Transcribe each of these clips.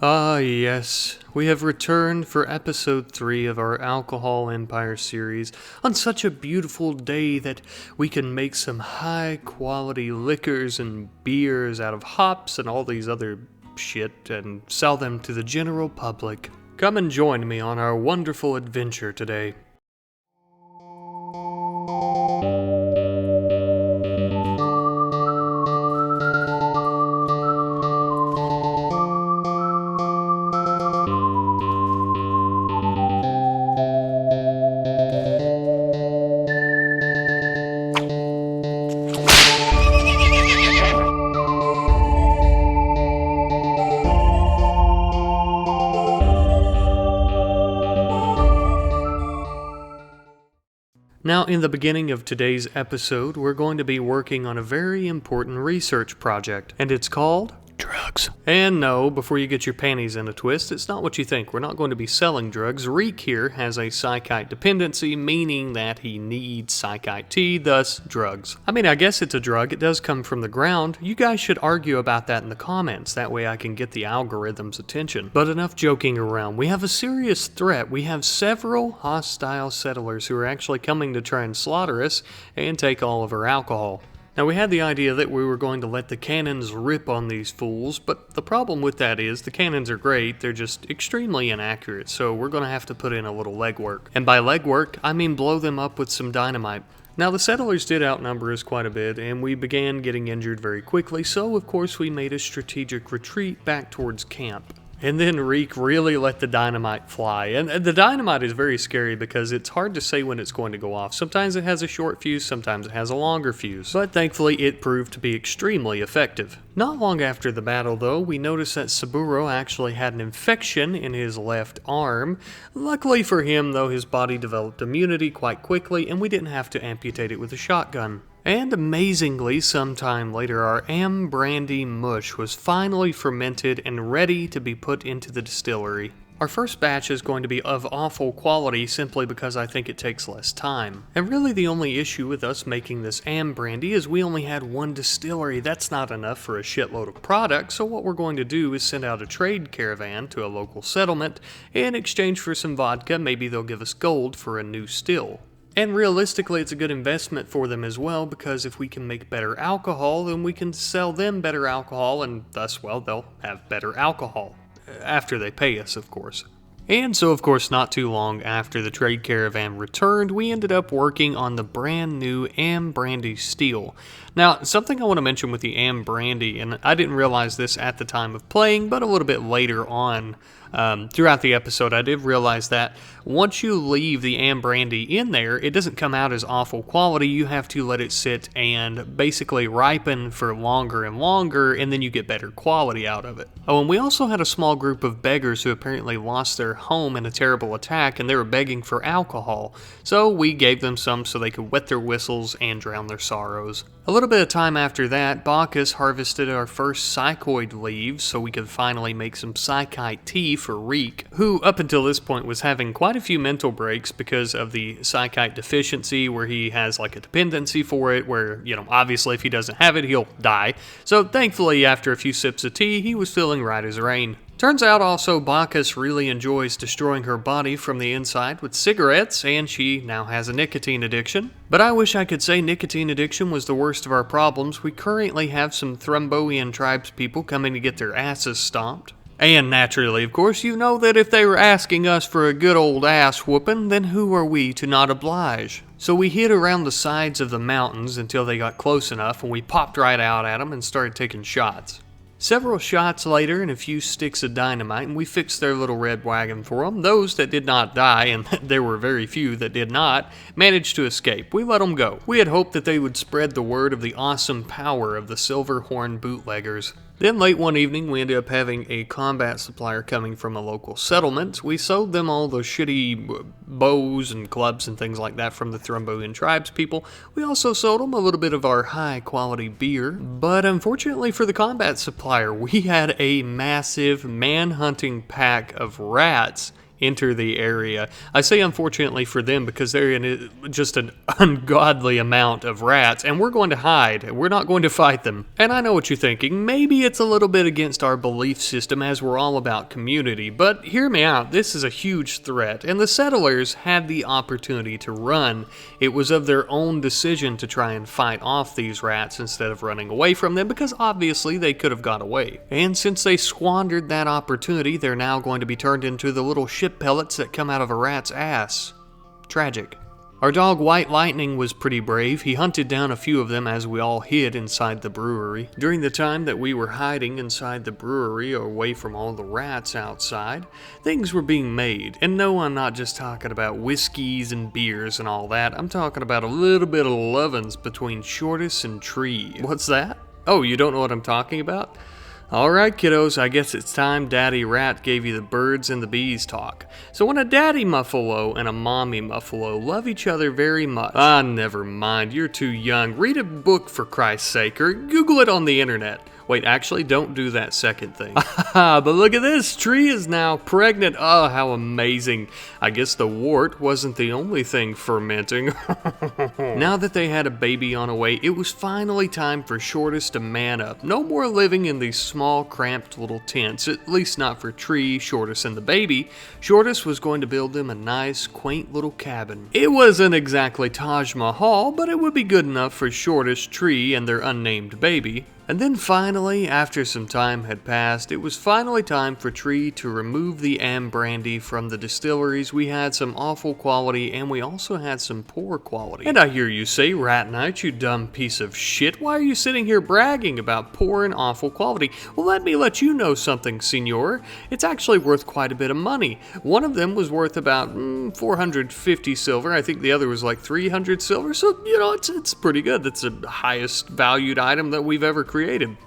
Ah, yes. We have returned for episode 3 of our Alcohol Empire series on such a beautiful day that we can make some high quality liquors and beers out of hops and all these other shit and sell them to the general public. Come and join me on our wonderful adventure today. Now, in the beginning of today's episode, we're going to be working on a very important research project, and it's called drugs. And no, before you get your panties in a twist, it's not what you think. We're not going to be selling drugs. Reek here has a psychite dependency, meaning that he needs psychite tea, thus drugs. I mean, I guess it's a drug. It does come from the ground. You guys should argue about that in the comments. That way I can get the algorithm's attention. But enough joking around. We have a serious threat. We have several hostile settlers who are actually coming to try and slaughter us and take all of our alcohol. Now, we had the idea that we were going to let the cannons rip on these fools, but the problem with that is the cannons are great, they're just extremely inaccurate, so we're going to have to put in a little legwork. And by legwork, I mean blow them up with some dynamite. Now, the settlers did outnumber us quite a bit, and we began getting injured very quickly, so of course we made a strategic retreat back towards camp. And then Reek really let the dynamite fly. And the dynamite is very scary because it's hard to say when it's going to go off. Sometimes it has a short fuse, sometimes it has a longer fuse. But thankfully it proved to be extremely effective. Not long after the battle though, we noticed that Saburo actually had an infection in his left arm. Luckily for him though, his body developed immunity quite quickly and we didn't have to amputate it with a shotgun. And amazingly, sometime later, our brandy mush was finally fermented and ready to be put into the distillery. Our first batch is going to be of awful quality simply because I think it takes less time. And really the only issue with us making this brandy is we only had one distillery. That's not enough for a shitload of product, so what we're going to do is send out a trade caravan to a local settlement. In exchange for some vodka, maybe they'll give us gold for a new still. And realistically, it's a good investment for them as well, because if we can make better alcohol, then we can sell them better alcohol, and thus, well, they'll have better alcohol. After they pay us, of course. And so, of course, not too long after the trade caravan returned, we ended up working on the brand new brandy steel. Now, something I want to mention with the brandy, and I didn't realize this at the time of playing, but a little bit later on, throughout the episode, I did realize that once you leave the brandy in there, it doesn't come out as awful quality. You have to let it sit and basically ripen for longer and longer, and then you get better quality out of it. Oh, and we also had a small group of beggars who apparently lost their home in a terrible attack, and they were begging for alcohol. So we gave them some so they could wet their whistles and drown their sorrows. A little bit of time after that, Bacchus harvested our first psychoid leaves so we could finally make some psychite tea for Reek, who up until this point was having quite a few mental breaks because of the psychite deficiency, where he has like a dependency for it, where, obviously if he doesn't have it, he'll die. So thankfully, after a few sips of tea, he was feeling right as rain. Turns out also Bacchus really enjoys destroying her body from the inside with cigarettes, and she now has a nicotine addiction. But I wish I could say nicotine addiction was the worst of our problems. We currently have some Thromboian tribes people coming to get their asses stomped. And naturally, of course, you know that if they were asking us for a good old ass whooping, then who are we to not oblige? So we hid around the sides of the mountains until they got close enough, and we popped right out at them and started taking shots. Several shots later and a few sticks of dynamite, and we fixed their little red wagon for them. Those that did not die, and there were very few that did not, managed to escape. We let them go. We had hoped that they would spread the word of the awesome power of the Silver Horn bootleggers. Then late one evening, we ended up having a combat supplier coming from a local settlement. We sold them all those shitty bows and clubs and things like that from the Thromboian tribes people. We also sold them a little bit of our high quality beer. But unfortunately for the combat supplier, we had a massive man-hunting pack of rats enter the area. I say unfortunately for them because they're in just an ungodly amount of rats, and we're going to hide. We're not going to fight them. And I know what you're thinking. Maybe it's a little bit against our belief system as we're all about community, but hear me out. This is a huge threat, and the settlers had the opportunity to run. It was of their own decision to try and fight off these rats instead of running away from them, because obviously they could have got away. And since they squandered that opportunity, they're now going to be turned into the little ship pellets that come out of a rat's ass. Tragic. Our dog White Lightning was pretty brave. He hunted down a few of them as we all hid inside the brewery. During the time that we were hiding inside the brewery away from all the rats outside, things were being made. And no, I'm not just talking about whiskeys and beers and all that. I'm talking about a little bit of lovin's between Shortus and Tree. What's that? Oh, you don't know what I'm talking about? Alright kiddos, I guess it's time Daddy Rat gave you the birds and the bees talk. So when a daddy muffalo and a mommy muffalo love each other very much... never mind, you're too young. Read a book for Christ's sake, or Google it on the internet. Wait, actually, don't do that second thing. But look at this, Tree is now pregnant. Oh, how amazing. I guess the wart wasn't the only thing fermenting. Now that they had a baby on the way, it was finally time for Shortus to man up. No more living in these small, cramped little tents, at least not for Tree, Shortus, and the baby. Shortus was going to build them a nice, quaint little cabin. It wasn't exactly Taj Mahal, but it would be good enough for Shortus, Tree, and their unnamed baby. And then finally, after some time had passed, it was finally time for Tree to remove the brandy from the distilleries. We had some awful quality, and we also had some poor quality. And I hear you say, Rat Knight, you dumb piece of shit, why are you sitting here bragging about poor and awful quality? Well, let me let you know something, senor. It's actually worth quite a bit of money. One of them was worth about 450 silver. I think the other was like 300 silver. So, you know, it's pretty good. That's the highest valued item that we've ever created.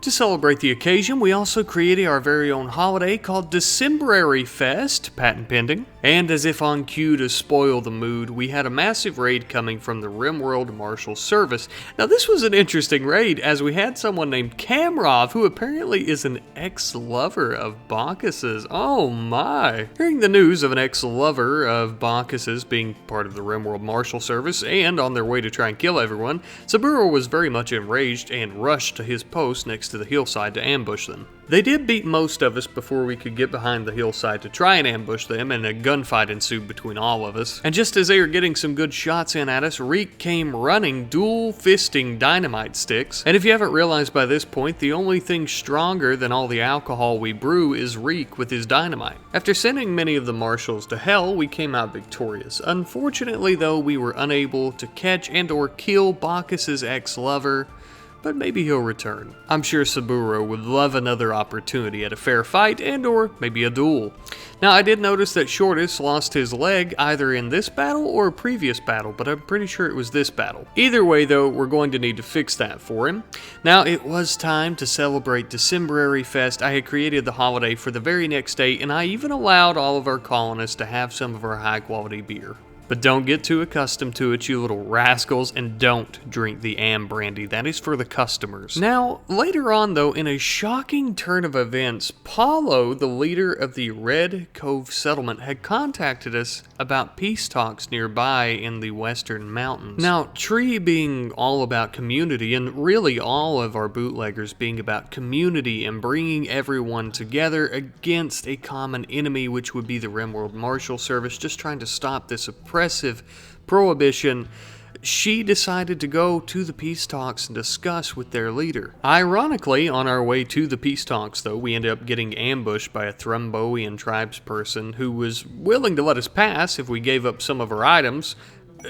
To celebrate the occasion, we also created our very own holiday called Decemberary Fest, patent pending. And as if on cue to spoil the mood, we had a massive raid coming from the RimWorld Marshal Service. Now this was an interesting raid, as we had someone named Kamrov, who apparently is an ex-lover of Bacchus's. Oh my! Hearing the news of an ex-lover of Bacchus's being part of the RimWorld Marshal Service and on their way to try and kill everyone, Saburo was very much enraged and rushed to his post next to the hillside to ambush them. They did beat most of us before we could get behind the hillside to try and ambush them, and a gunfight ensued between all of us. And just as they were getting some good shots in at us, Reek came running, dual-fisting dynamite sticks. And if you haven't realized by this point, the only thing stronger than all the alcohol we brew is Reek with his dynamite. After sending many of the marshals to hell, we came out victorious. Unfortunately though, we were unable to catch and or kill Bacchus's ex-lover, but maybe he'll return. I'm sure Saburo would love another opportunity at a fair fight and or maybe a duel. Now I did notice that Shortus lost his leg either in this battle or a previous battle, but I'm pretty sure it was this battle. Either way though, we're going to need to fix that for him. Now it was time to celebrate Decemberary Fest. I had created the holiday for the very next day, and I even allowed all of our colonists to have some of our high quality beer. But don't get too accustomed to it, you little rascals, and don't drink the brandy. That is for the customers. Now, later on, though, in a shocking turn of events, Paulo, the leader of the Red Cove settlement, had contacted us about peace talks nearby in the Western Mountains. Now, Tree being all about community, and really all of our bootleggers being about community and bringing everyone together against a common enemy, which would be the RimWorld Marshal Service, just trying to stop this oppressive prohibition, she decided to go to the peace talks and discuss with their leader. Ironically, on our way to the peace talks, though, we ended up getting ambushed by a Thrumboian tribesperson who was willing to let us pass if we gave up some of our items.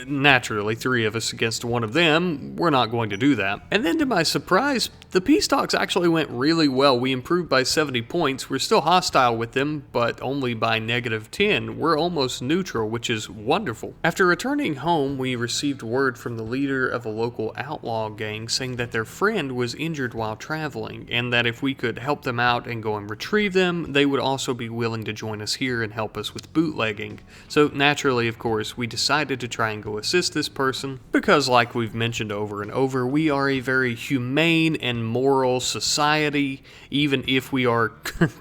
Naturally, 3 of us against one of them, we're not going to do that. And then to my surprise, the peace talks actually went really well. We improved by 70 points. We're still hostile with them, but only by -10. We're almost neutral, which is wonderful. After returning home, we received word from the leader of a local outlaw gang saying that their friend was injured while traveling, and that if we could help them out and go and retrieve them, they would also be willing to join us here and help us with bootlegging. So naturally, of course, we decided to try and go assist this person, because like we've mentioned over and over, we are a very humane and moral society, even if we are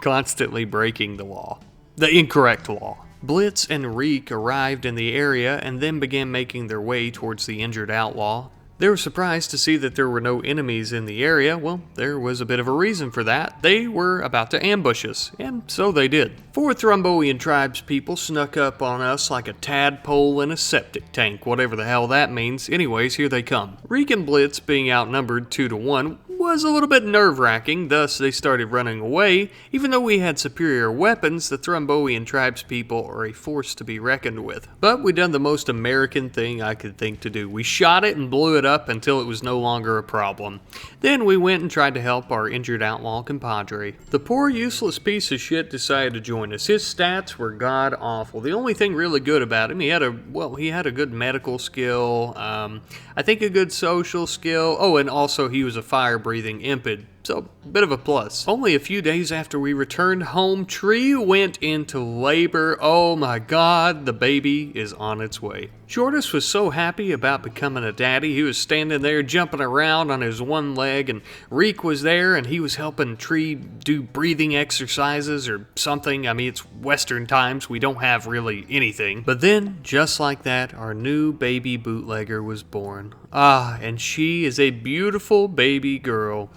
constantly breaking the law. The incorrect law. Blitz and Reek arrived in the area and then began making their way towards the injured outlaw. They were surprised to see that there were no enemies in the area. Well, there was a bit of a reason for that. They were about to ambush us, and so they did. 4 Thromboian tribespeople snuck up on us like a tadpole in a septic tank, whatever the hell that means. Anyways, here they come. Reek and Blitz, being outnumbered 2 to 1, was a little bit nerve-wracking, thus they started running away. Even though we had superior weapons, the Thromboian tribespeople are a force to be reckoned with. But we done the most American thing I could think to do. We shot it and blew it up until it was no longer a problem. Then we went and tried to help our injured outlaw compadre. The poor useless piece of shit decided to join us. His stats were god-awful. The only thing really good about him, he had a good medical skill, I think a good social skill. Oh, and also he was a fire-breathing impid. So, bit of a plus. Only a few days after we returned home, Tree went into labor. Oh my god, the baby is on its way. Shortus was so happy about becoming a daddy, he was standing there jumping around on his one leg, and Reek was there, and he was helping Tree do breathing exercises or something. I mean, it's Western times, we don't have really anything. But then, just like that, our new baby bootlegger was born. And she is a beautiful baby girl.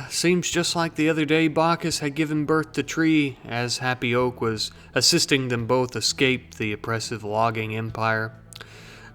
Seems just like the other day Bacchus had given birth to Tree, as Happy Oak was assisting them both escape the oppressive logging empire.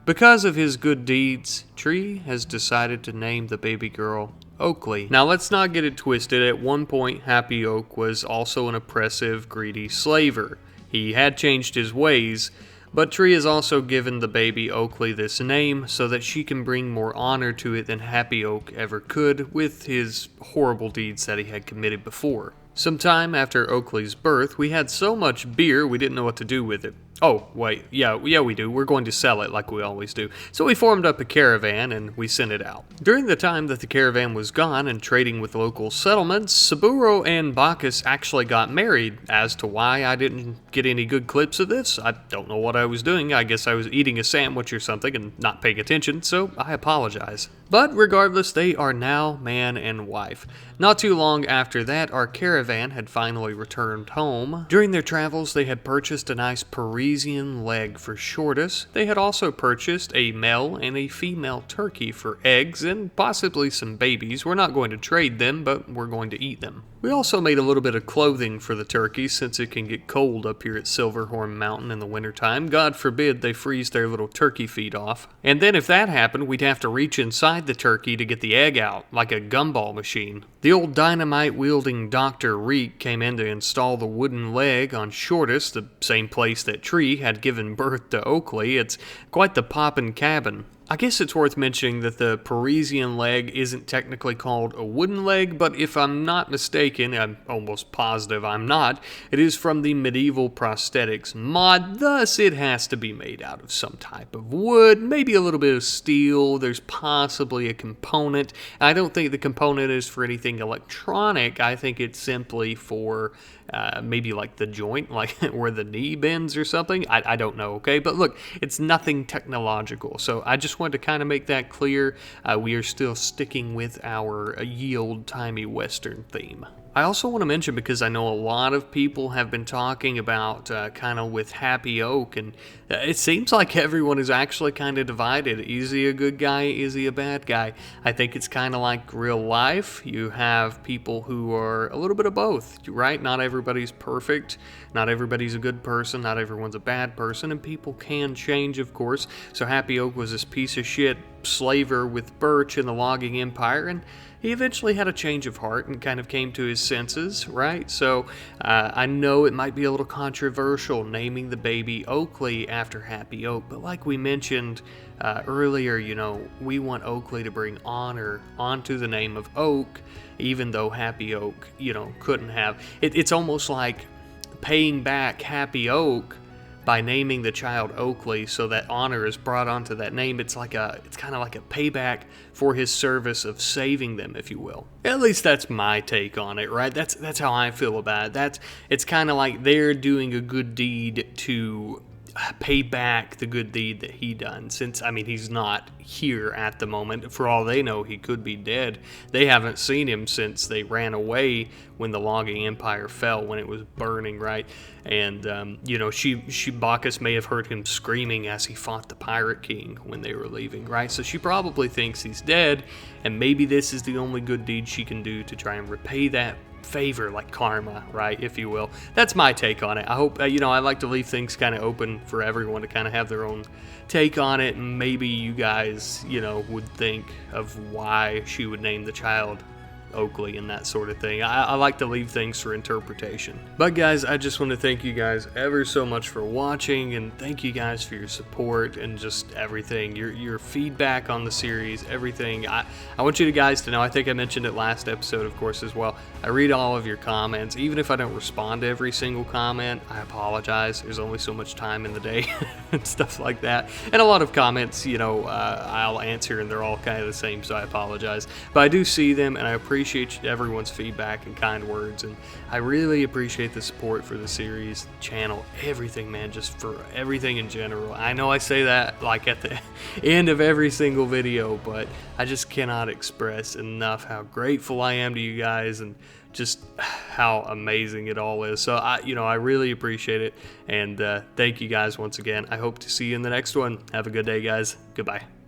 Because of his good deeds, Tree has decided to name the baby girl Oakley. Now let's not get it twisted. At one point, Happy Oak was also an oppressive, greedy slaver. He had changed his ways, but Tree has also given the baby Oakley this name so that she can bring more honor to it than Happy Oak ever could with his horrible deeds that he had committed before. Sometime after Oakley's birth, we had so much beer we didn't know what to do with it. Oh, wait, yeah, we do. We're going to sell it like we always do. So we formed up a caravan and we sent it out. During the time that the caravan was gone and trading with local settlements, Saburo and Bacchus actually got married. As to why I didn't get any good clips of this, I don't know what I was doing. I guess I was eating a sandwich or something and not paying attention, so I apologize. But regardless, they are now man and wife. Not too long after that, our caravan had finally returned home. During their travels, they had purchased a nice Parisian leg for Shortus. They had also purchased a male and a female turkey for eggs and possibly some babies. We're not going to trade them, but we're going to eat them. We also made a little bit of clothing for the turkeys since it can get cold up here at Silverhorn Mountain in the wintertime. God forbid they freeze their little turkey feet off. And then if that happened, we'd have to reach inside the turkey to get the egg out, like a gumball machine. The old dynamite-wielding Dr. Reek came in to install the wooden leg on Shortus, the same place that Tree had given birth to Oakley. It's quite the poppin' cabin. I guess it's worth mentioning that the Parisian leg isn't technically called a wooden leg, but if I'm not mistaken, I'm almost positive I'm not, it is from the medieval prosthetics mod, thus it has to be made out of some type of wood, maybe a little bit of steel. There's possibly a component. I don't think the component is for anything electronic. I think it's simply for maybe like the joint, like where the knee bends or something. I don't know, okay? But look, it's nothing technological. So I just wanted to kind of make that clear. We are still sticking with our ye old-timey Western theme. I also want to mention, because I know a lot of people have been talking about kind of with Happy Oak, and it seems like everyone is actually kind of divided. Is he a good guy? Is he a bad guy? I think it's kind of like real life. You have people who are a little bit of both, right? Not everybody's perfect. Not everybody's a good person. Not everyone's a bad person, and people can change, of course. So Happy Oak was this piece of shit slaver with Birch in the logging empire, and he eventually had a change of heart and kind of came to his senses, right? So I know it might be a little controversial naming the baby Oakley after Happy Oak, but like we mentioned earlier, you know, we want Oakley to bring honor onto the name of Oak, even though Happy Oak, you know, couldn't have. It's almost like paying back Happy Oak by naming the child Oakley, so that honor is brought onto that name. It's kind of like a payback for his service of saving them, if you will. At least that's my take on it, right? That's how I feel about it. It's kind of like they're doing a good deed to pay back the good deed that he done, since, I mean, he's not here at the moment. For all they know, he could be dead. They haven't seen him since they ran away when the logging empire fell, when it was burning, right? And you know, Bacchus may have heard him screaming as he fought the Pirate King when they were leaving, right? So she probably thinks he's dead, and maybe this is the only good deed she can do to try and repay that favor, like karma, right, if you will. That's my take on it. I hope, you know, I like to leave things kind of open for everyone to kind of have their own take on it, and maybe you guys, you know, would think of why she would name the child Oakley and that sort of thing. I like to leave things for interpretation. But guys, I just want to thank you guys ever so much for watching, and thank you guys for your support and just everything, your feedback on the series, everything. I want you guys to know, I think I mentioned it last episode, of course, as well. I read all of your comments. Even if I don't respond to every single comment, I apologize. There's only so much time in the day and stuff like that. And a lot of comments, you know, I'll answer, and they're all kind of the same, so I apologize. But I do see them, and I appreciate everyone's feedback and kind words, and I really appreciate the support for the series, the channel, everything, man, just for everything in general. I know I say that like at the end of every single video, but I just cannot express enough how grateful I am to you guys and just how amazing it all is. So I really appreciate it, and thank you guys once again. I hope to see you in the next one. Have a good day, guys. Goodbye.